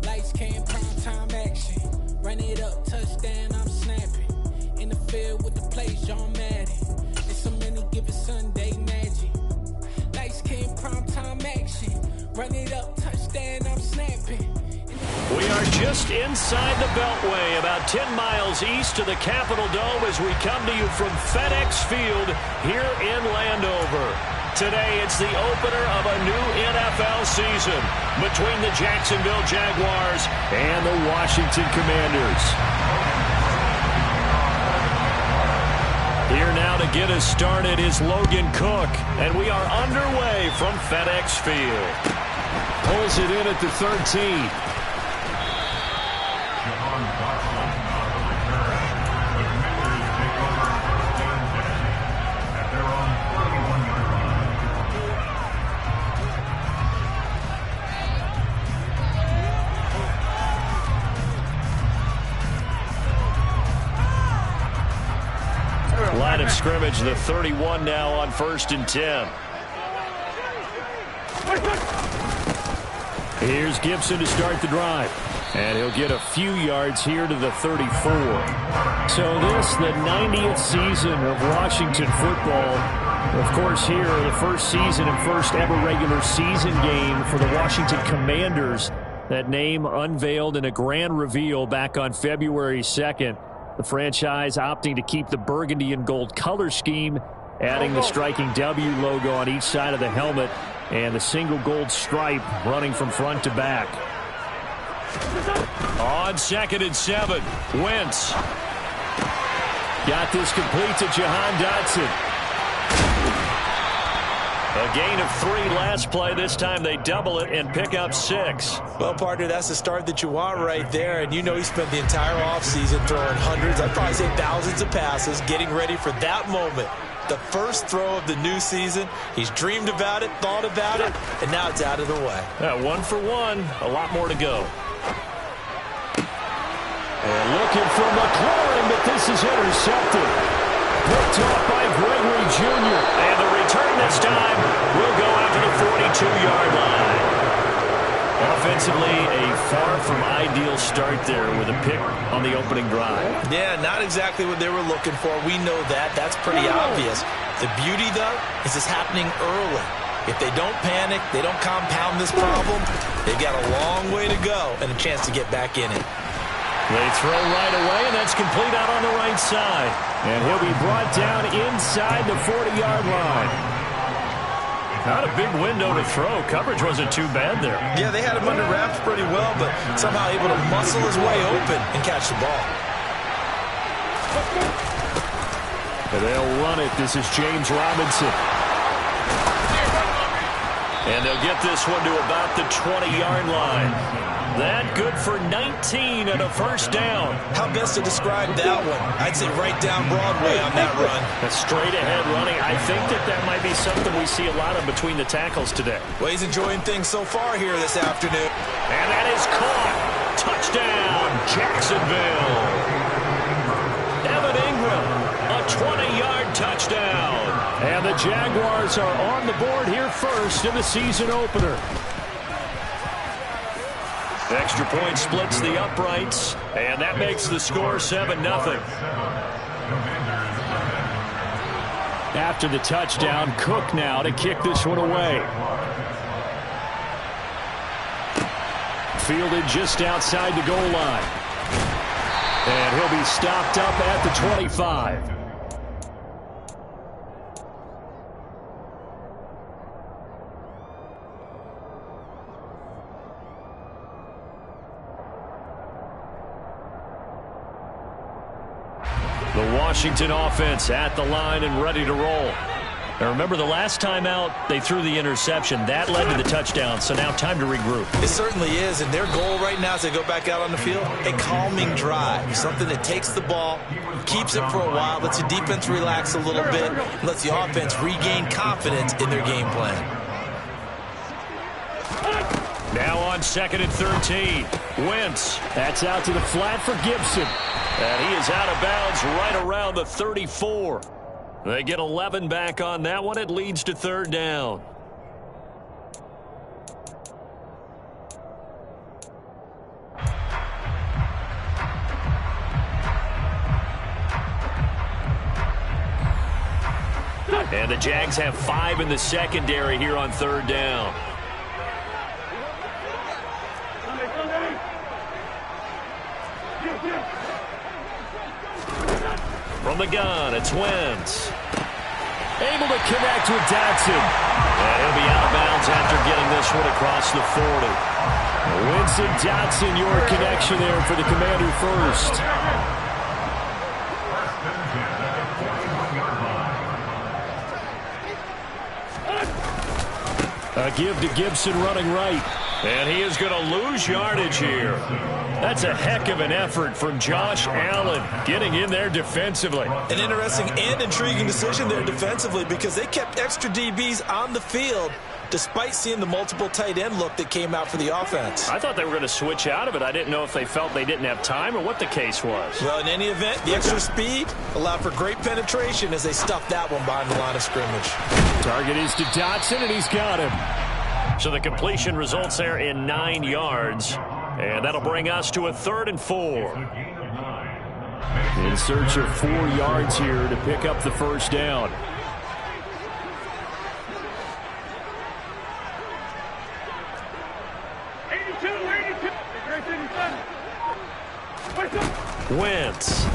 Lights came, prime time action. Run it up, touchdown, I'm snapping. In the field with the plays, John Madden. It's so many given Sunday magic. Lights came, prime time action. Run it up, touchdown, I'm snapping. We are just inside the Beltway, about 10 miles east of the Capitol Dome as we come to you from FedEx Field here in Landover. Today, it's the opener of a new NFL season between the Jacksonville Jaguars and the Washington Commanders. Here now to get us started is Logan Cook, and we are underway from FedEx Field. Pulls it in at the 13. Line of scrimmage, the 31 now on 1st and 10. Here's Gibson to start the drive. And he'll get a few yards here to the 34. So this, the 90th season of Washington football. Of course, here, the first season and first ever regular season game for the Washington Commanders. That name unveiled in a grand reveal back on February 2nd. The franchise opting to keep the burgundy and gold color scheme, adding the striking W logo on each side of the helmet and the single gold stripe running from front to back. On 2nd and 7, Wentz. Got this complete to Jahan Dotson. A gain of 3 last play. This time they double it and pick up 6. Well, partner, that's the start that you want right there. And you know he spent the entire offseason throwing hundreds, I'd probably say thousands of passes, getting ready for that moment. The first throw of the new season. He's dreamed about it, thought about it, and now it's out of the way. 1 for 1. A lot more to go. And looking for McLaurin, but this is intercepted. Picked off by Gregory Jr. And the return this time will go out to the 42-yard line. Offensively, a far from ideal start there with a pick on the opening drive. Yeah, not exactly what they were looking for. We know that. That's pretty obvious. The beauty, though, is it's happening early. If they don't panic, they don't compound this problem, they've got a long way to go and a chance to get back in it. They throw right away, and that's complete out on the right side. And he'll be brought down inside the 40-yard line. Not a big window to throw. Coverage wasn't too bad there. Yeah, they had him under wraps pretty well, but somehow able to muscle his way open and catch the ball. And they'll run it. This is James Robinson. And they'll get this one to about the 20-yard line. That good for 19 and a first down. How best to describe that one? I'd say right down Broadway on that run. A straight ahead running. I think that might be something we see a lot of between the tackles today. Well, he's enjoying things so far here this afternoon. And that is caught. Touchdown, Jacksonville. Evan Ingram, a 20-yard touchdown. And the Jaguars are on the board here first in the season opener. Extra point splits the uprights, and that makes the score 7-0. After the touchdown, Cook now to kick this one away. Fielded just outside the goal line. And he'll be stopped up at the 25. The Washington offense at the line and ready to roll. Now remember, the last time out, they threw the interception. That led to the touchdown, so now time to regroup. It certainly is, and their goal right now as they go back out on the field, a calming drive. Something that takes the ball, keeps it for a while, lets the defense relax a little bit, and lets the offense regain confidence in their game plan. Now on 2nd and 13. Wentz. That's out to the flat for Gibson. And he is out of bounds right around the 34. They get 11 back on that one. It leads to 3rd down. And the Jags have 5 in the secondary here on 3rd down. From the gun, it's Wentz. Able to connect with Dotson. And he'll be out of bounds after getting this one across the 40. Winston Dotson, your connection there for the Commander first. A give to Gibson running right. And he is going to lose yardage here. That's a heck of an effort from Josh Allen getting in there defensively. An interesting and intriguing decision there defensively because they kept extra DBs on the field despite seeing the multiple tight end look that came out for the offense. I thought they were going to switch out of it. I didn't know if they felt they didn't have time or what the case was. Well, in any event, the extra speed allowed for great penetration as they stuffed that one behind the line of scrimmage. Target is to Dotson, and he's got him. So the completion results there in 9 yards. And that'll bring us to a 3rd and 4. In search of 4 yards here to pick up the first down. Wentz.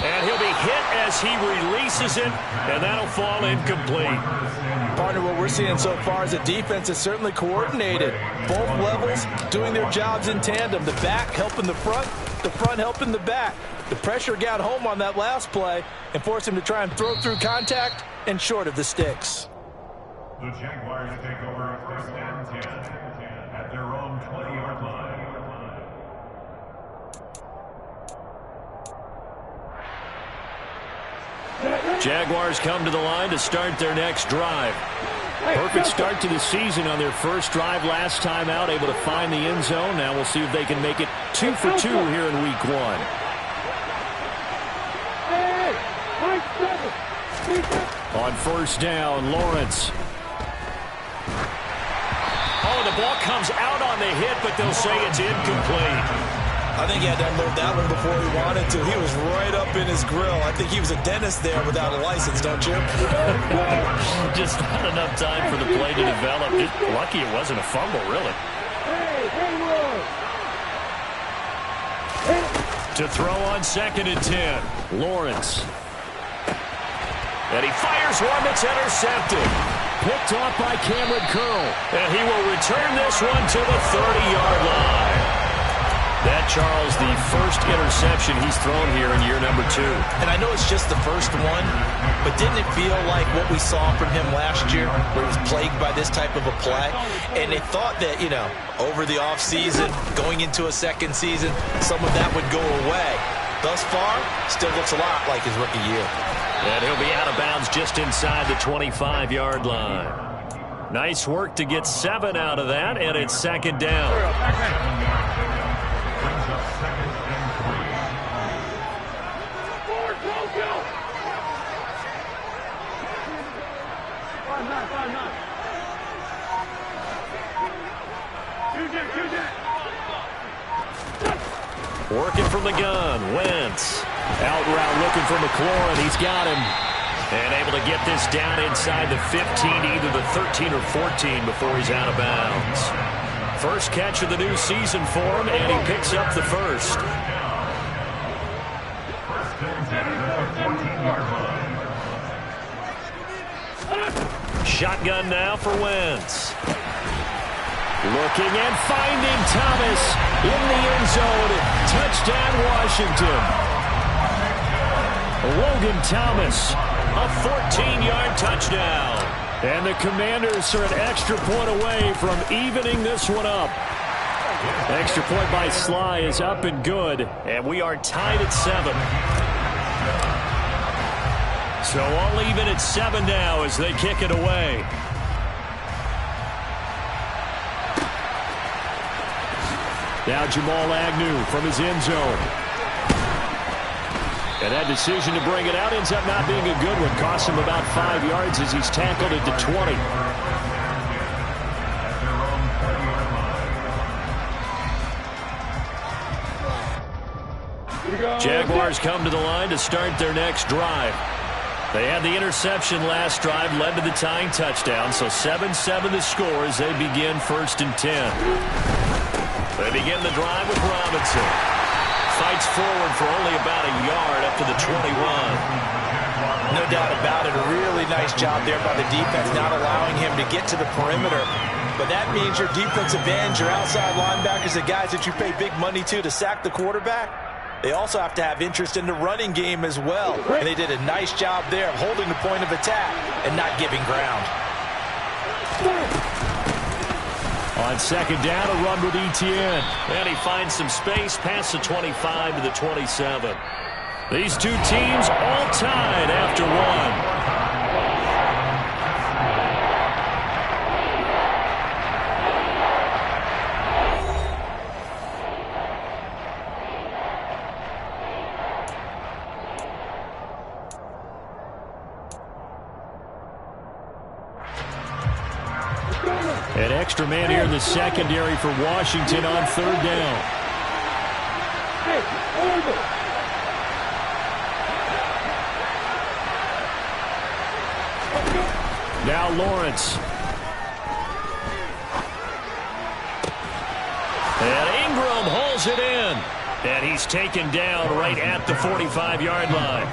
And he'll be hit as he releases it, and that'll fall incomplete. Partner, what we're seeing so far is the defense is certainly coordinated. Both levels doing their jobs in tandem. The back helping the front helping the back. The pressure got home on that last play and forced him to try and throw through contact and short of the sticks. The Jaguars take over a 1st and 10 at their own 20-yard line. Jaguars come to the line to start their next drive. Perfect start to the season on their first drive last time out, able to find the end zone. Now we'll see if they can make it 2 for 2 here in week 1. On 1st down, Lawrence. Oh, the ball comes out on the hit, but they'll say it's incomplete. I think he had to unload that one before he wanted to. He was right up in his grill. I think he was a dentist there without a license, don't you? Just not enough time for the play to develop. Lucky it wasn't a fumble, really. To throw on 2nd and 10. Lawrence. And he fires one that's intercepted. Picked off by Cameron Curl. And he will return this one to the 30-yard line. That, Charles, the first interception he's thrown here in year number 2. And I know it's just the first one, but didn't it feel like what we saw from him last year, where he was plagued by this type of a play? And they thought that, over the offseason, going into a second season, some of that would go away. Thus far, still looks a lot like his rookie year. And he'll be out of bounds just inside the 25-yard line. Nice work to get 7 out of that, and it's 2nd down. Working from the gun, Wentz. Out route looking for McLaurin. He's got him. And able to get this down inside the 15, either the 13 or 14 before he's out of bounds. First catch of the new season for him, and he picks up the first. Shotgun now for Wentz. Looking and finding Thomas in the end zone. Touchdown, Washington. Logan Thomas, a 14-yard touchdown. And the Commanders are an extra point away from evening this one up. Extra point by Sly is up and good. And we are tied at 7. So all even at 7 now as they kick it away. Now Jamal Agnew from his end zone. And that decision to bring it out ends up not being a good one. Costs him about 5 yards as he's tackled at the 20. Jaguars come to the line to start their next drive. They had the interception last drive, led to the tying touchdown, so 7-7 the score as they begin 1st and 10. They begin the drive with Robinson. Fights forward for only about a yard up to the 21. No doubt about it. A really nice job there by the defense, not allowing him to get to the perimeter. But that means your defensive ends, your outside linebackers, the guys that you pay big money to sack the quarterback, they also have to have interest in the running game as well. And they did a nice job there of holding the point of attack and not giving ground. On 2nd down, a run with Etienne. And he finds some space past the 25 to the 27. These two teams all tied after one. An extra man here in the secondary for Washington on 3rd down. Now Lawrence. And Ingram hauls it in. And he's taken down right at the 45-yard line.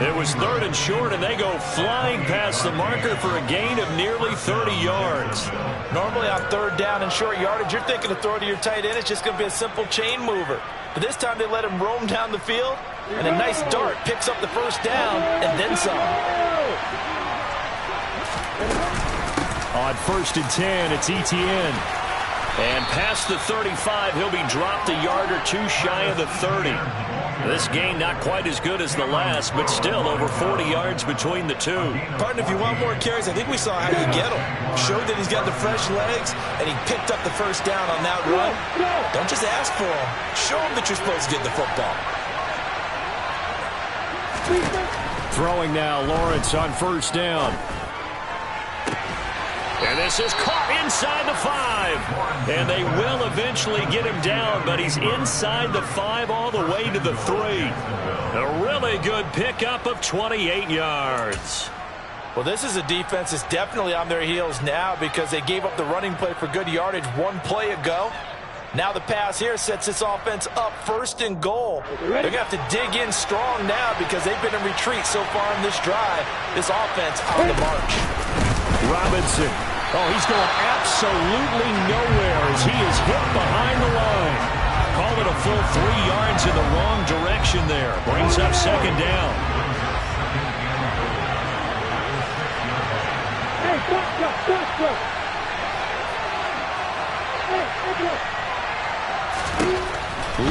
It was 3rd and short, and they go flying past the marker for a gain of nearly 30 yards. Normally on 3rd down and short yardage, you're thinking of throwing to your tight end. It's just going to be a simple chain mover. But this time they let him roam down the field, and a nice dart picks up the 1st down and then some. On 1st and 10, it's Etienne. And past the 35, he'll be dropped a yard or two shy of the 30. This gain not quite as good as the last, but still over 40 yards between the two. Partner, if you want more carries, I think we saw how you get him. Showed that he's got the fresh legs, and he picked up the 1st down on that run. Don't just ask for him. Show him that you're supposed to get the football. Throwing now, Lawrence on 1st down. And this is caught inside the 5. And they will eventually get him down, but he's inside the 5 all the way to the 3. A really good pickup of 28 yards. Well, this is a defense that's definitely on their heels now because they gave up the running play for good yardage one play ago. Now the pass here sets this offense up 1st and goal. They're going to have to dig in strong now because they've been in retreat so far in this drive. This offense on the march. Robinson. Oh, he's going absolutely nowhere as he is hit behind the line. Call it a full 3 yards in the wrong direction there. Brings up 2nd down.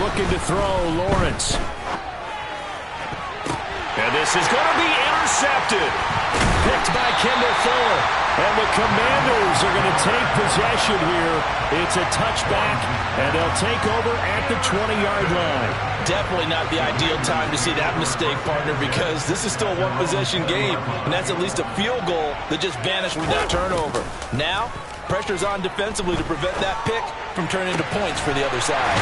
Looking to throw, Lawrence. And this is going to be intercepted. Picked by Kendall Fuller. And the Commanders are going to take possession here. It's a touchback, and they'll take over at the 20-yard line. Definitely not the ideal time to see that mistake, partner, because this is still a one-possession game, and that's at least a field goal that just vanished with that turnover. Now, pressure's on defensively to prevent that pick from turning into points for the other side.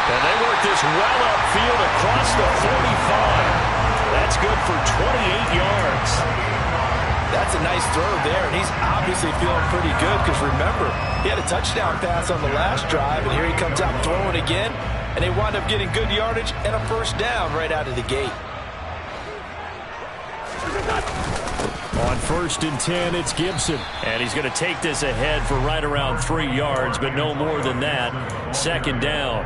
And they work this well upfield across the 45. That's good for 28 yards. That's a nice throw there, and he's obviously feeling pretty good because, remember, he had a touchdown pass on the last drive, and here he comes out throwing again, and they wind up getting good yardage and a 1st down right out of the gate. On 1st and 10, it's Gibson. And he's going to take this ahead for right around 3 yards, but no more than that. 2nd down.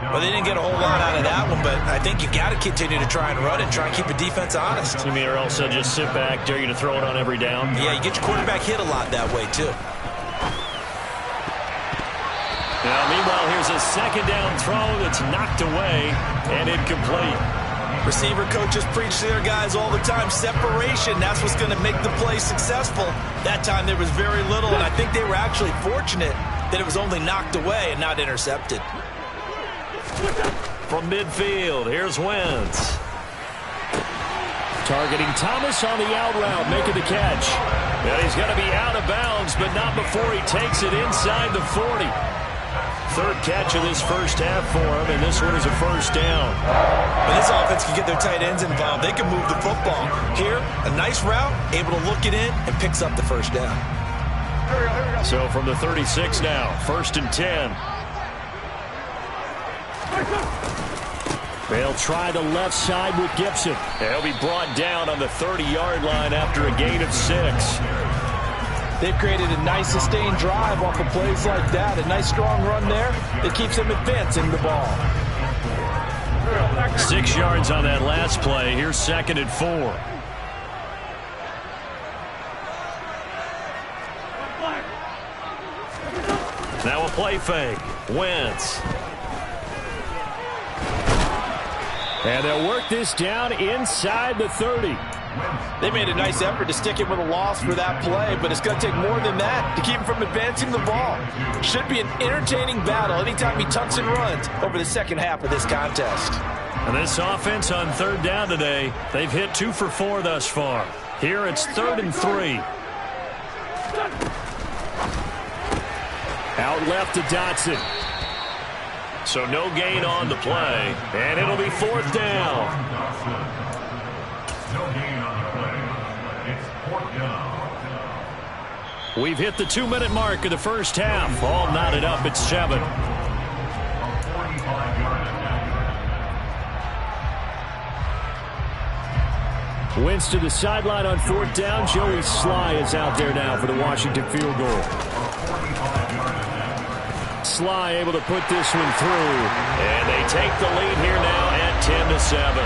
Well, they didn't get a whole lot out of that one, but I think you got to continue to try and run and try and keep the defense honest. You mean, or else they'll just sit back, dare you to throw it on every down? Yeah, you get your quarterback hit a lot that way, too. Now, meanwhile, here's a 2nd down throw that's knocked away and incomplete. Receiver coaches preach to their guys all the time. Separation, that's what's going to make the play successful. That time there was very little, and I think they were actually fortunate that it was only knocked away and not intercepted. From midfield, here's Wentz. Targeting Thomas on the out route, making the catch. And he's going to be out of bounds, but not before he takes it inside the 40. Third catch of this first half for him, and this one is a first down. When this offense can get their tight ends involved, they can move the football. Here, a nice route, able to look it in, and picks up the first down. So from the 36 now, 1st and 10. They'll try the left side with Gibson. He'll be brought down on the 30-yard line after a gain of 6. They've created a nice sustained drive off of plays like that. A nice strong run there that keeps them advancing the ball. 6 yards on that last play. Here's 2nd and 4. Now a play fake. Wentz. And they'll work this down inside the 30. They made a nice effort to stick him with a loss for that play, but it's going to take more than that to keep him from advancing the ball. Should be an entertaining battle anytime he tucks and runs over the second half of this contest. And this offense on 3rd down today, they've hit 2 for 4 thus far. Here it's 3rd and 3. Out left to Dotson. So no gain on the play, and it'll be 4th down. No gain on the play. It's 4th down. We've hit the 2-minute mark of the first half. All knotted up at 7. Wentz to the sideline on 4th down. Joey Sly is out there now for the Washington field goal. Sly able to put this one through. And they take the lead here now at 10-7.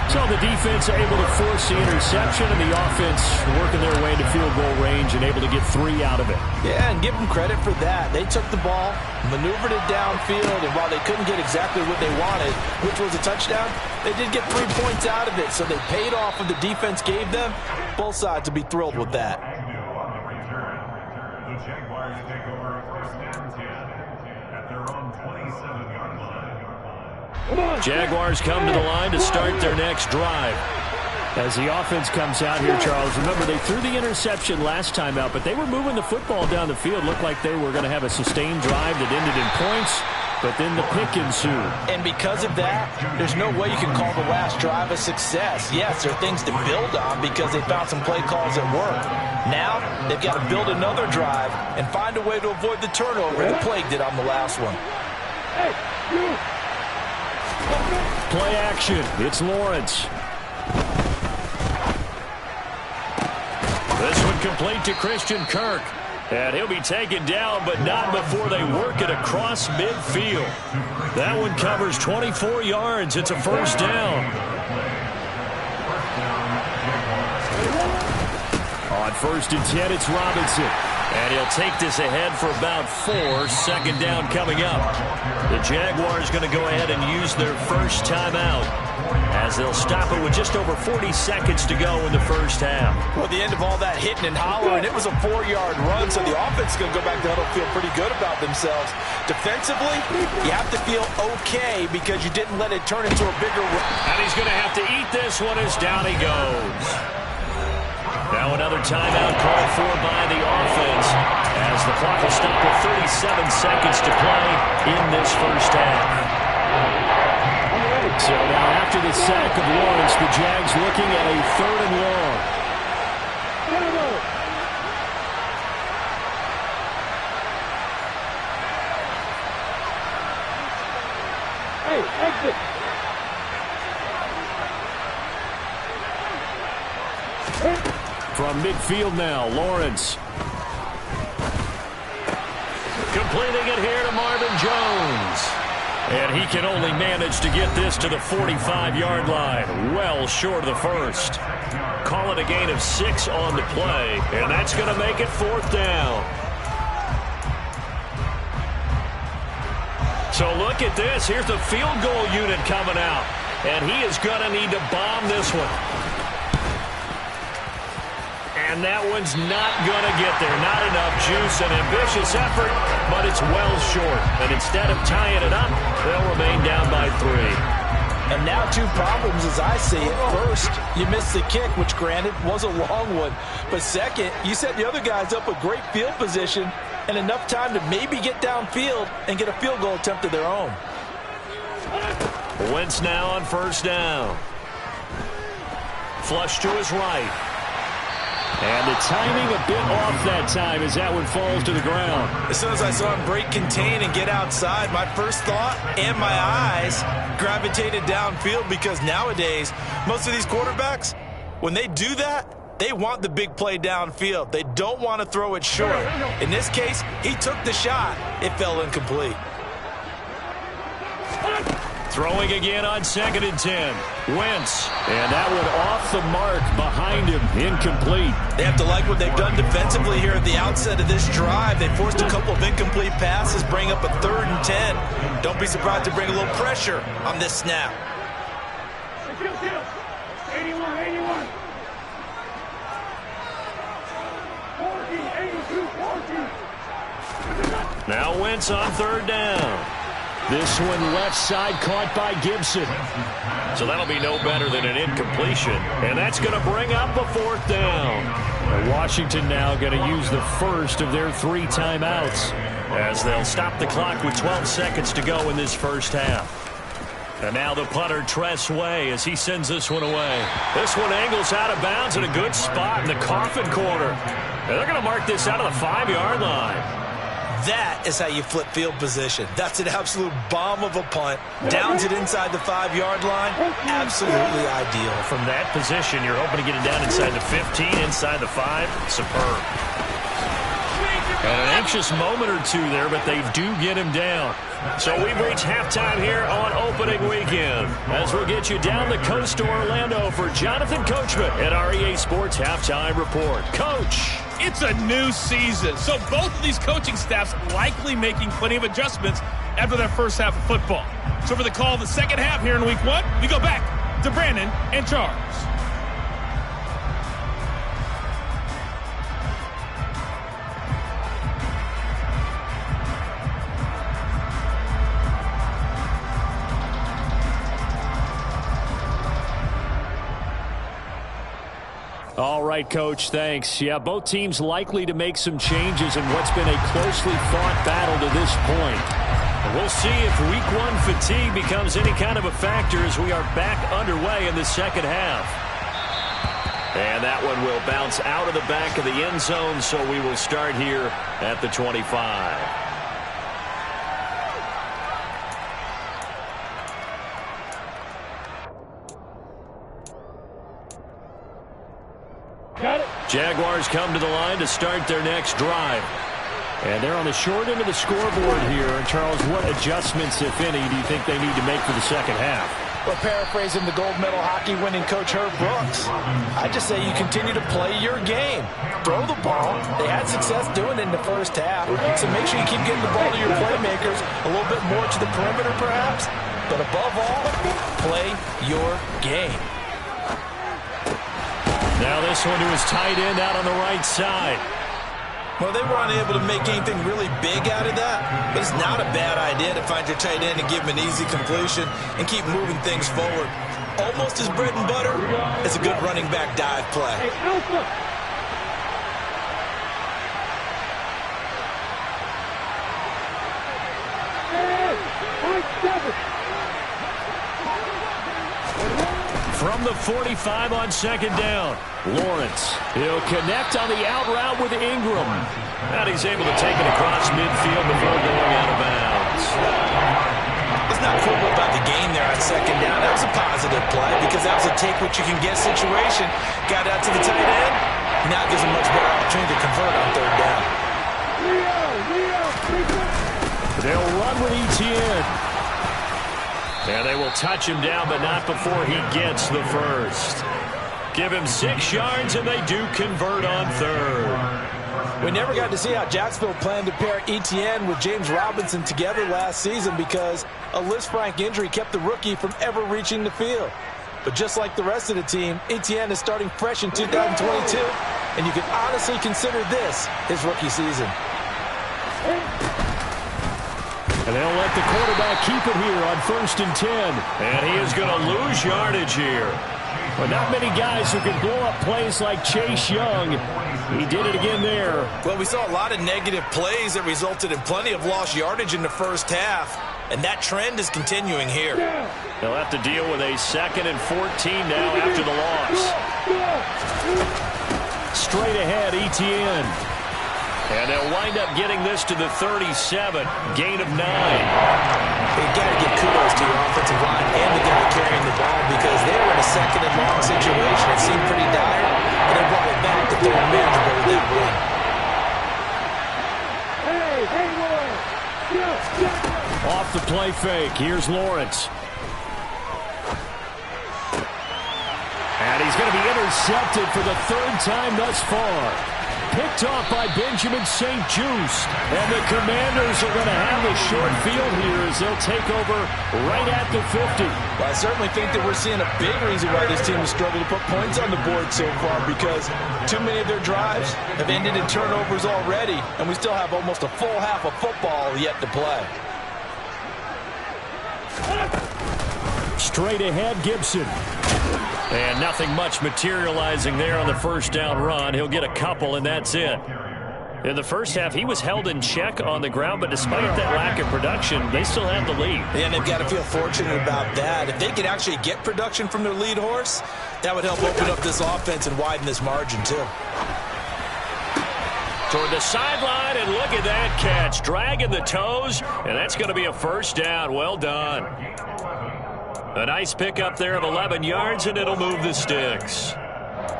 So the defense able to force the interception, and the offense working their way into field goal range and able to get 3 out of it. Yeah, and give them credit for that. They took the ball, maneuvered it downfield, and while they couldn't get exactly what they wanted, which was a touchdown, they did get 3 points out of it, so they paid off what the defense gave them. Both sides will be thrilled with that. The Jaguars take over 1st and 10 at their own 27-yard line. Jaguars come to the line to start their next drive. As the offense comes out here, Charles, remember they threw the interception last time out, but they were moving the football down the field. Looked like they were going to have a sustained drive that ended in points, but then the pick ensued. And because of that, there's no way you can call the last drive a success. Yes, there are things to build on because they found some play calls that work. Now, they've got to build another drive and find a way to avoid the turnover the Plague did on the last one. Play action. It's Lawrence. This one complete to Christian Kirk. And he'll be taken down, but not before they work it across midfield. That one covers 24 yards. It's a first down. On 1st and 10, it's Robinson. And he'll take this ahead for about 4. 2nd down coming up. The Jaguars going to go ahead and use their first timeout as they'll stop it with just over 40 seconds to go in the first half. Well, at the end of all that hitting and hollering, it was a 4-yard run, so the offense is going to go back to huddle, feel pretty good about themselves. Defensively, you have to feel okay because you didn't let it turn into a bigger run. And he's going to have to eat this one as down he goes. Now another timeout called for by the offense as the clock will stop with 37 seconds to play in this first half. So now after the sack of Lawrence, the Jags looking at a 3rd and long. Hey, exit. From midfield now, Lawrence. Completing it here to Marvin Jones. And he can only manage to get this to the 45-yard line, well short of the first. Call it a gain of 6 on the play, and that's going to make it 4th down. So look at this. Here's the field goal unit coming out, and he is going to need to bomb this one. And that one's not going to get there. Not enough juice. An ambitious effort, but it's well short. And instead of tying it up, they'll remain down by 3. And now two problems as I see it. First, you missed the kick, which granted was a long one. But second, you set the other guys up with great field position and enough time to maybe get downfield and get a field goal attempt of their own. Wentz now on first down. Flush to his right. And the timing a bit off that time as that one falls to the ground. As soon as I saw him break contain and get outside, my first thought and my eyes gravitated downfield, because nowadays, most of these quarterbacks, when they do that, they want the big play downfield. They don't want to throw it short. In this case, he took the shot. It fell incomplete. Throwing again on 2nd and 10. Wentz. And that one off the mark behind him. Incomplete. They have to like what they've done defensively here at the outset of this drive. They forced a couple of incomplete passes, bring up a 3rd and 10. Don't be surprised to bring a little pressure on this snap. 81, 81. 40, 82, 40. Now Wentz on 3rd down. This one left side caught by Gibson. So that'll be no better than an incompletion. And that's going to bring up a 4th down. Washington now going to use the first of their 3 timeouts as they'll stop the clock with 12 seconds to go in this first half. And now the punter, Tress Way, as he sends this one away. This one angles out of bounds in a good spot in the coffin corner. And they're going to mark this out of the 5-yard line. That is how you flip field position. That's an absolute bomb of a punt. Downs it inside the 5-yard line. Absolutely ideal. From that position, you're hoping to get it down inside the 15, inside the 5. Superb. And an anxious moment or two there, but they do get him down. So we've reached halftime here on opening weekend, as we'll get you down the coast to Orlando for Jonathan Coachman at our EA Sports Halftime Report. Coach. It's a new season, so both of these coaching staffs likely making plenty of adjustments after their first half of football. So for the call of the second half here in Week 1, we go back to Brandon and Charles. All right, Coach, thanks. Yeah, both teams likely to make some changes in what's been a closely fought battle to this point. And we'll see if Week 1 fatigue becomes any kind of a factor as we are back underway in the second half. And that one will bounce out of the back of the end zone, so we will start here at the 25. Jaguars come to the line to start their next drive. And they're on the short end of the scoreboard here. Charles, what adjustments, if any, do you think they need to make for the second half? Well, paraphrasing the gold medal hockey winning coach Herb Brooks, I just say you continue to play your game. Throw the ball. They had success doing it in the first half. So make sure you keep getting the ball to your playmakers, a little bit more to the perimeter perhaps. But above all, play your game. Now this one to his tight end out on the right side. Well, they were unable to make anything really big out of that, but it's not a bad idea to find your tight end and give him an easy completion and keep moving things forward. Almost as bread and butter as a good running back dive play. From the 45 on second down, Lawrence. He'll connect on the out route with Ingram. And he's able to take it across midfield before going out of bounds. Let's not quibble about the gain there on second down. That was a positive play because that was a take-what-you-can-get situation. Got out to the tight end. Now gives him much better opportunity to convert on third down. They'll run with Etienne. And they will touch him down, but not before he gets the first. Give him 6 yards, and they do convert on third. We never got to see how Jacksonville planned to pair Etienne with James Robinson together last season because a Lisfranc injury kept the rookie from ever reaching the field. But just like the rest of the team, Etienne is starting fresh in 2022, and you can honestly consider this his rookie season. And they'll let the quarterback keep it here on 1st and 10. And he is going to lose yardage here. But not many guys who can blow up plays like Chase Young. He did it again there. Well, we saw a lot of negative plays that resulted in plenty of lost yardage in the first half. And that trend is continuing here. They'll have to deal with a 2nd and 14 now after the loss. Straight ahead, Etienne. And they'll wind up getting this to the 37. Gain of 9. You got to give kudos to your offensive line and the guy carrying the ball because they were in a 2nd and long situation. It seemed pretty dire, and they brought it back to 3rd and manageable with that run. Off the play fake. Here's Lawrence. And he's going to be intercepted for the 3rd time thus far. Picked off by Benjamin St-Juste. And the Commanders are going to have a short field here as they'll take over right at the 50. Well, I certainly think that we're seeing a big reason why this team has struggled to put points on the board so far because too many of their drives have ended in turnovers already, and we still have almost a full half of football yet to play. Straight ahead, Gibson. And nothing much materializing there on the 1st down run. He'll get a couple, and that's it. In the first half, he was held in check on the ground, but despite that lack of production, they still have the lead. And they've got to feel fortunate about that. If they could actually get production from their lead horse, that would help open up this offense and widen this margin, too. Toward the sideline, and look at that catch. Dragging the toes, and that's going to be a 1st down. Well done. A nice pickup there of 11 yards, and it'll move the sticks.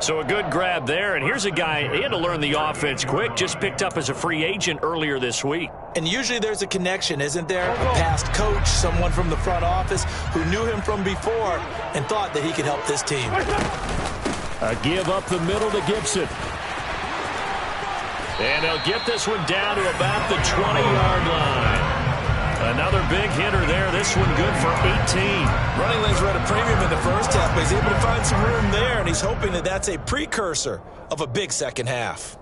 So a good grab there, and here's a guy, he had to learn the offense quick, just picked up as a free agent earlier this week. And usually there's a connection, isn't there? A past coach, someone from the front office who knew him from before and thought that he could help this team. A give up the middle to Gibson. And they'll get this one down to about the 20-yard line. Another big hitter there. This one good for 18. Running lanes were at a premium in the first half, but he's able to find some room there, and he's hoping that that's a precursor of a big second half.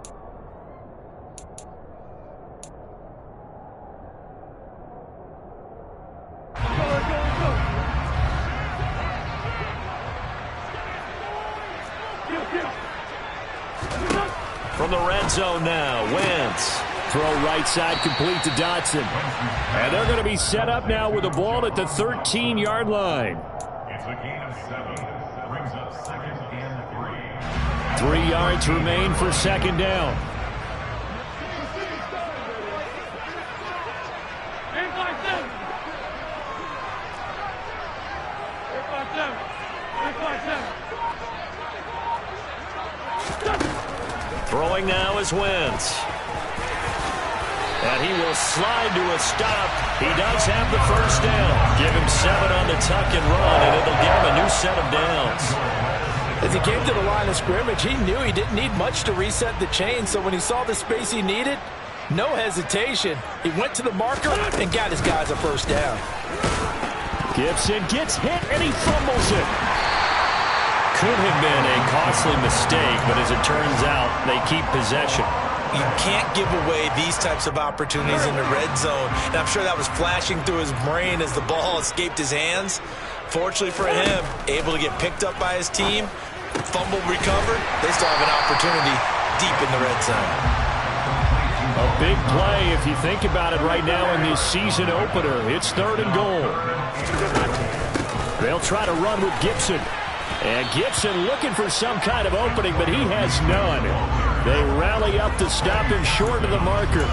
From the red zone now, Wentz. Throw right side complete to Dotson. And they're going to be set up now with the ball at the 13-yard line. It's a gain of 7. Brings up 2nd and 3. 3 yards remain for 2nd down. Throwing now is Wentz. And he will slide to a stop. He does have the 1st down. Give him 7 on the tuck and run, and it'll give him a new set of downs. As he came to the line of scrimmage, he knew he didn't need much to reset the chain, so when he saw the space he needed, no hesitation. He went to the marker and got his guys a 1st down. Gibson gets hit, and he fumbles it. Could have been a costly mistake, but as it turns out, they keep possession. You can't give away these types of opportunities in the red zone. And I'm sure that was flashing through his brain as the ball escaped his hands. Fortunately for him, able to get picked up by his team, fumble recovered. They still have an opportunity deep in the red zone. A big play if you think about it right now in this season opener. It's 3rd and goal. They'll try to run with Gibson. And Gibson looking for some kind of opening, but he has none. They rally up to stop him short of the marker.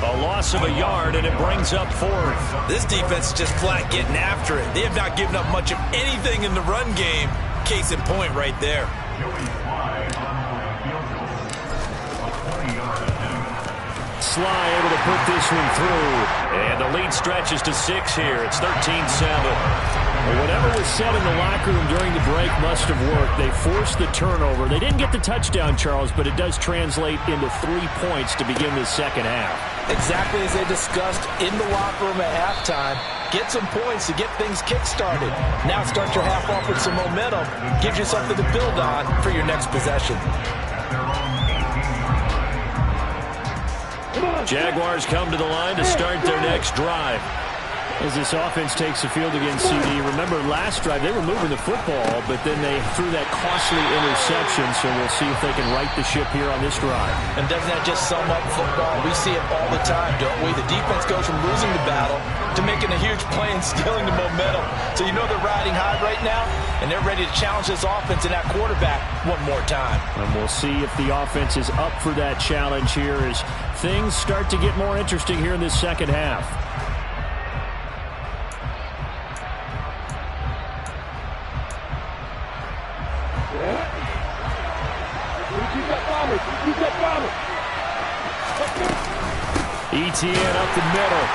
A loss of a yard, and it brings up 4th. This defense is just flat getting after it. They have not given up much of anything in the run game. Case in point right there. Sly able to put this one through. And the lead stretches to 6 here. It's 13-7. Whatever was said in the locker room during the break must have worked. They forced the turnover. They didn't get the touchdown, Charles, but it does translate into 3 points to begin the second half. Exactly as they discussed in the locker room at halftime. Get some points to get things kick-started. Now start your half off with some momentum. Gives you something to build on for your next possession. Come on. Jaguars come to the line to start their next drive. As this offense takes the field against CD, remember last drive they were moving the football, but then they threw that costly interception, so we'll see if they can right the ship here on this drive. And doesn't that just sum up football? We see it all the time, don't we? The defense goes from losing the battle to making a huge play and stealing the momentum. So you know they're riding high right now, and they're ready to challenge this offense and that quarterback one more time. And we'll see if the offense is up for that challenge here as things start to get more interesting here in this second half. ETN up the middle.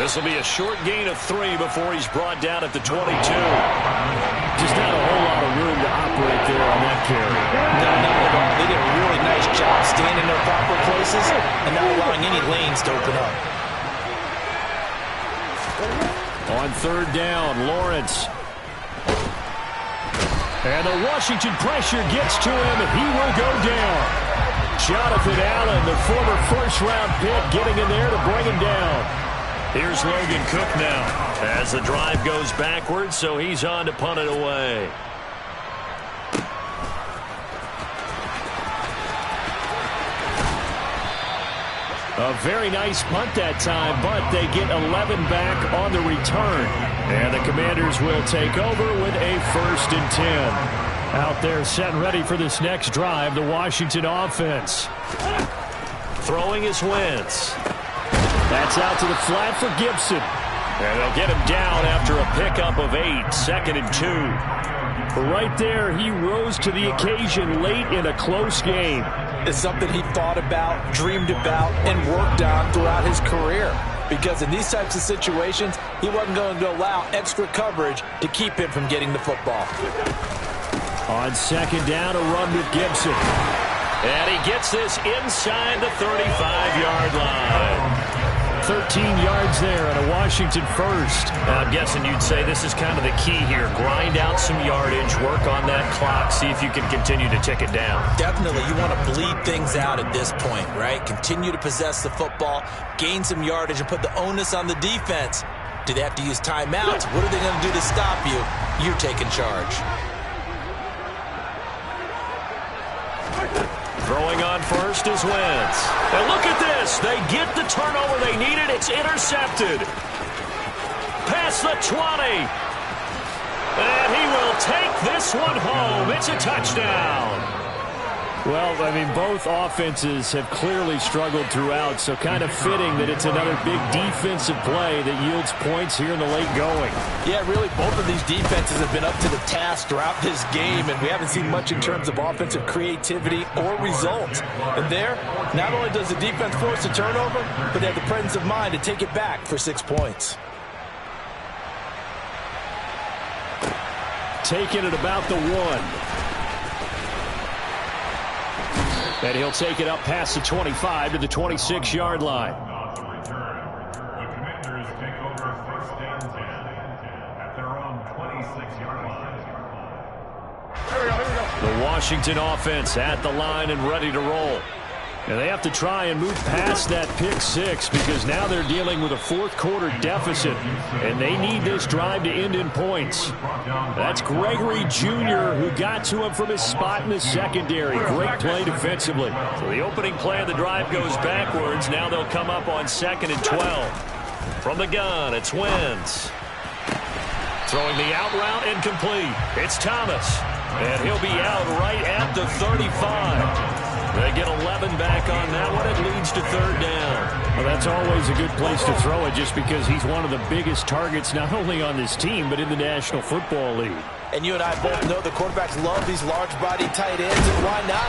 This will be a short gain of 3 before he's brought down at the 22. Just not a whole lot of room to operate there on that carry. No, not at all. They did a really nice job staying in their proper places and not allowing any lanes to open up. On third down, Lawrence. And the Washington pressure gets to him, and he will go down. Jonathan Allen, the former first-round pick, getting in there to bring him down. Here's Logan Cook now as the drive goes backwards, so he's on to punt it away. A very nice punt that time, but they get 11 back on the return. And the Commanders will take over with a 1st and 10. Out there set and ready for this next drive, the Washington offense. Throwing is Wentz. That's out to the flat for Gibson. And they'll get him down after a pickup of 8, 2nd and 2. Right there, he rose to the occasion late in a close game. It's something he thought about, dreamed about, and worked on throughout his career. Because in these types of situations, he wasn't going to allow extra coverage to keep him from getting the football. On second down, a run with Gibson. And he gets this inside the 35-yard line. 13 yards there and a Washington first. Now, I'm guessing you'd say this is kind of the key here. Grind out some yardage, work on that clock, see if you can continue to tick it down. Definitely, you want to bleed things out at this point, right? Continue to possess the football, gain some yardage, and put the onus on the defense. Do they have to use timeouts? What are they going to do to stop you? You're taking charge. Throwing on first is Wentz. And look at this. They get the turnover they needed. It's intercepted. Past the 20. And he will take this one home. It's a touchdown. Well, I mean, both offenses have clearly struggled throughout, so kind of fitting that it's another big defensive play that yields points here in the late going. Yeah, really, both of these defenses have been up to the task throughout this game, and we haven't seen much in terms of offensive creativity or results. And there, not only does the defense force a turnover, but they have the presence of mind to take it back for 6 points. Taking it about the 1. And he'll take it up past the 25 to the 26-yard line. On the return, the Commanders take over 1st and 10 at their own 26-yard line. The Washington offense at the line and ready to roll. And they have to try and move past that pick 6 because now they're dealing with a 4th quarter deficit. And they need this drive to end in points. That's Gregory Jr. who got to him from his spot in the secondary. Great play defensively. So the opening play of the drive goes backwards. Now they'll come up on 2nd and 12. From the gun, it's Wentz. Throwing the out route incomplete. It's Thomas. And he'll be out right at the 35. They get 11 back on that one. It leads to 3rd down. Well, that's always a good place to throw it just because he's one of the biggest targets not only on this team but in the National Football League. And you and I both know the quarterbacks love these large-body tight ends, and why not?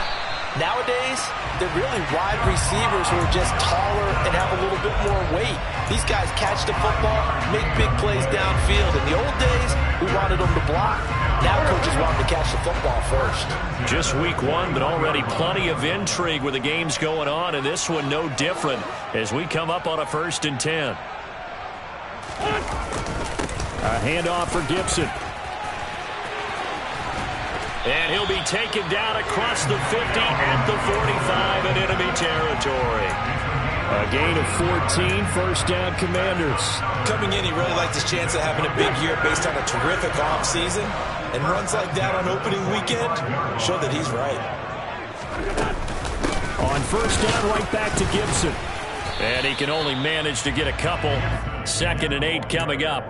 Nowadays, they're really wide receivers who are just taller and have a little bit more weight. These guys catch the football, make big plays downfield. In the old days, we wanted them to block. Now coaches want them to catch the football first. Just week 1, but already plenty of intrigue with the games going on, and this one no different as we come up on a 1st and 10. A handoff for Gibson. And he'll be taken down across the 50 at the 45 in enemy territory. A gain of 14, first down Commanders. Coming in, he really liked his chance of having a big year based on a terrific offseason. And runs like that on opening weekend show that he's right. On first down, right back to Gibson. And he can only manage to get a couple. 2nd and 8 coming up.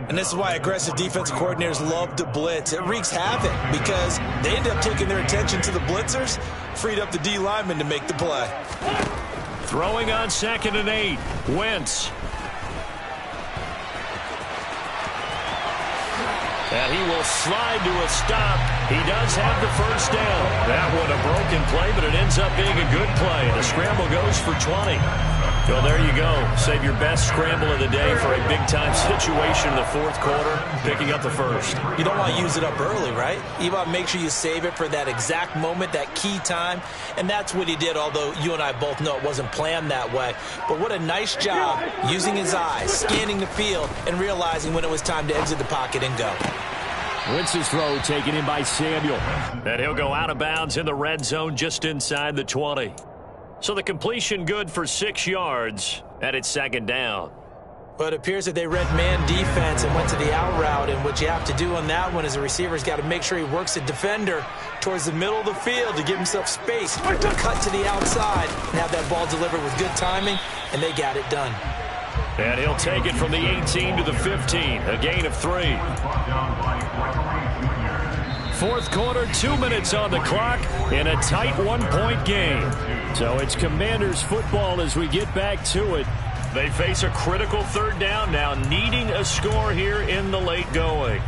And this is why aggressive defensive coordinators love to blitz. It wreaks havoc because they end up taking their attention to the blitzers, freed up the D lineman to make the play. Throwing on 2nd and 8. Wentz. And he will slide to a stop. He does have the first down. That one a broken play, but it ends up being a good play. The scramble goes for 20. Well, there you go. Save your best scramble of the day for a big-time situation in the 4th quarter, picking up the first. You don't want to use it up early, right? You want to make sure you save it for that exact moment, that key time, and that's what he did, although you and I both know it wasn't planned that way. But what a nice job using his eyes, scanning the field, and realizing when it was time to exit the pocket and go. Wentz's throw taken in by Samuel. And he'll go out of bounds in the red zone just inside the 20. So the completion good for 6 yards, and it's 2nd down. But it appears that they read man defense and went to the out route, and what you have to do on that one is the receiver's got to make sure he works the defender towards the middle of the field to give himself space to cut to the outside and have that ball delivered with good timing, and they got it done. And he'll take it from the 18 to the 15, a gain of 3. 4th quarter, 2 minutes on the clock in a tight 1-point game. So it's Commanders football as we get back to it. They face a critical 3rd down now, needing a score here in the late going.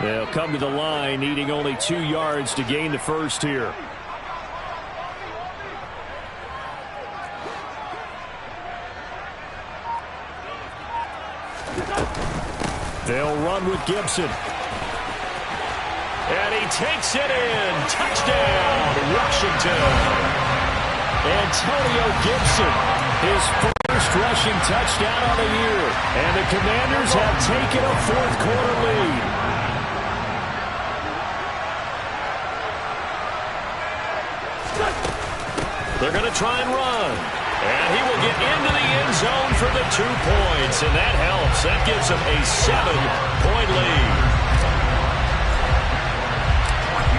They'll come to the line, needing only 2 yards to gain the first here. They'll run with Gibson. And he takes it in. Touchdown, Washington. Antonio Gibson, his first rushing touchdown on the year. And the Commanders have taken a 4th quarter lead. They're going to try and run. And he will get into the end zone for the 2 points. And that helps. That gives him a 7-point lead.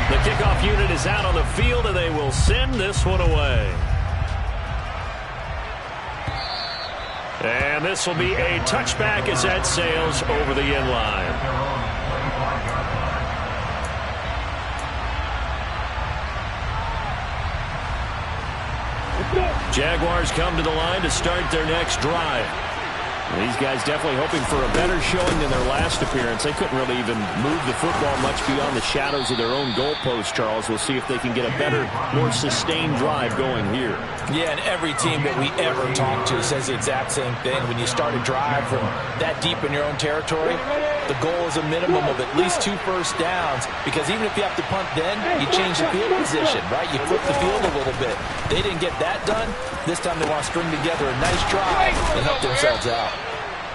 The kickoff unit is out on the field, and they will send this one away. And this will be a touchback as that sails over the end line. Jaguars come to the line to start their next drive. These guys definitely hoping for a better showing than their last appearance. They couldn't really even move the football much beyond the shadows of their own goalpost, Charles. We'll see if they can get a better, more sustained drive going here. Yeah, and every team that we ever talk to says the exact same thing. When you start a drive from that deep in your own territory, the goal is a minimum of at least 2 first downs, because even if you have to punt then, you change the field position, right? You flip the field a little bit. They didn't get that done. This time they want to string together a nice drive and help themselves out.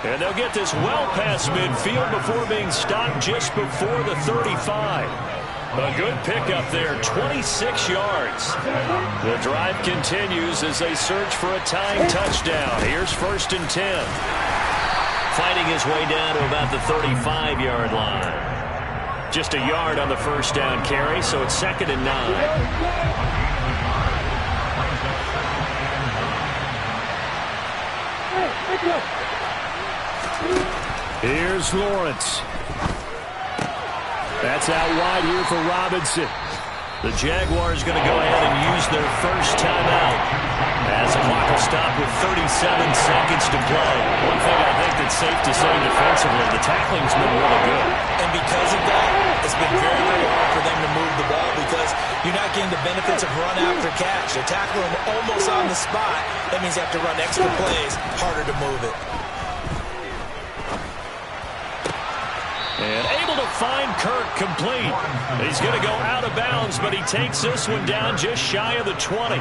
And they'll get this well past midfield before being stopped just before the 35. A good pickup there, 26 yards. The drive continues as they search for a tying touchdown. Here's 1st and 10. Fighting his way down to about the 35-yard line. Just a yard on the first down carry, so it's 2nd and 9. Here's Lawrence. That's out wide here for Robinson. The Jaguars going to go ahead and use their first timeout as the clock will stop with 37 seconds to play. One thing I think that's safe to say defensively, the tackling's been really good. And because of that, it's been very, very hard for them to move the ball because you're not getting the benefits of run after catch. They're tackling almost on the spot. That means you have to run extra plays, harder to move it. And able able to find Kirk complete. He's going to go out of bounds, but he takes this one down just shy of the 20.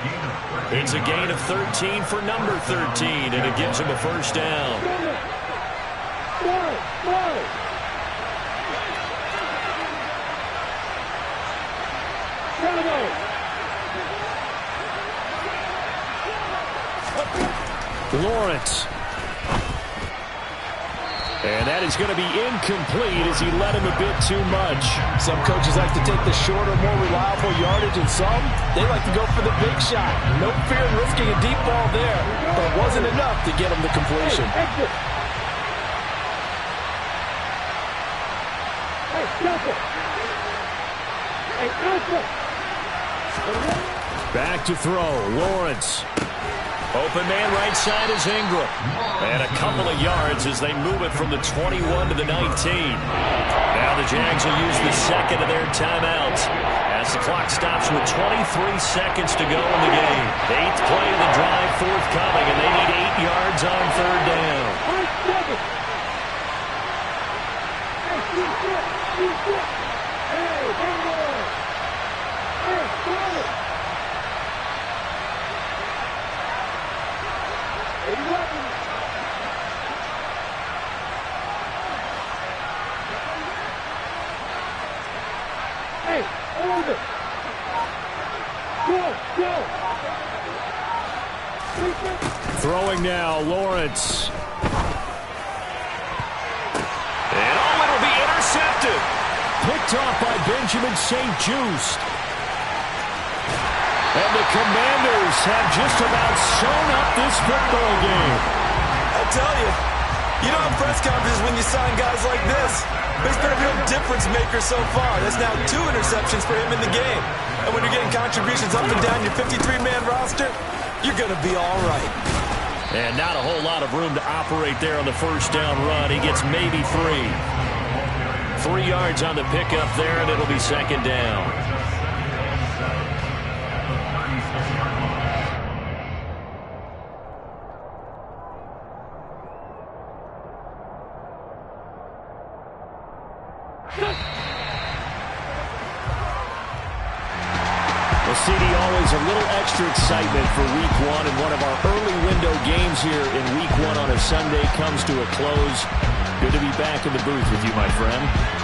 It's a gain of 13 for number 13, and it gives him a first down. Lawrence. And that is going to be incomplete as he led him a bit too much. Some coaches like to take the shorter, more reliable yardage, and some, they like to go for the big shot. No fear in risking a deep ball there, but it wasn't enough to get him the completion. Back to throw. Lawrence. Open man right side is Ingram. And a couple of yards as they move it from the 21 to the 19. Now the Jags will use the second of their timeouts as the clock stops with 23 seconds to go in the game. 8th play of the drive forthcoming, and they need 8 yards on third down. Throwing now, Lawrence. And it'll be intercepted. Picked off by Benjamin St-Juste. And the Commanders have just about sewn up this football game. I tell you, you don't have press conferences when you sign guys like this. He's been a real difference maker so far. That's now 2 interceptions for him in the game. And when you're getting contributions up and down your 53-man roster, you're going to be all right. And not a whole lot of room to operate there on the first down run. He gets maybe 3. 3 yards on the pickup there, and it'll be second down. Well, CD, always a little extra excitement for Week 1, and one of our early window games here in Week 1 on a Sunday comes to a close. Good to be back in the booth with you, my friend.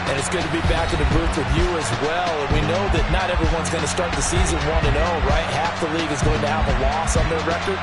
And it's good to be back in the booth with you as well. And we know that not everyone's going to start the season 1-0, right? Half the league is going to have a loss on their record.